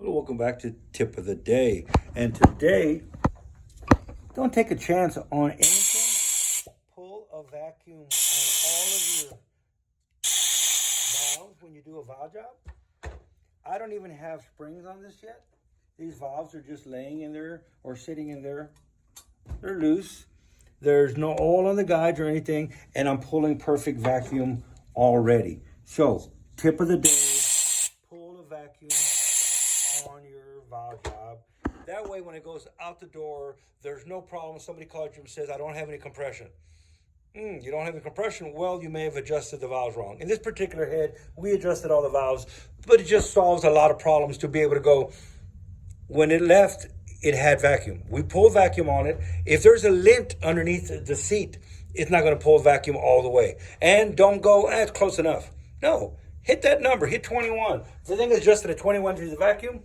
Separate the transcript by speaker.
Speaker 1: Hello, welcome back to Tip of the Day. And today, don't take a chance on anything. Pull a vacuum on all of your valves when you do a valve job. I don't even have springs on this yet. These valves are just laying in there or sitting in there. They're loose. There's no oil on the guides or anything, and I'm pulling perfect vacuum already. So, tip of the day, pull a vacuum on your valve job. That way, when it goes out the door, there's no problem. Somebody calls you and says, I don't have any compression. You don't have any compression? Well, you may have adjusted the valves wrong. In this particular head, we adjusted all the valves, but it just solves a lot of problems to be able to go. When it left, it had vacuum. We pulled vacuum on it. If there's a lint underneath the seat, it's not going to pull vacuum all the way. And don't go, it's close enough. No, hit that number, hit 21. If the thing is adjusted at 21 to the vacuum,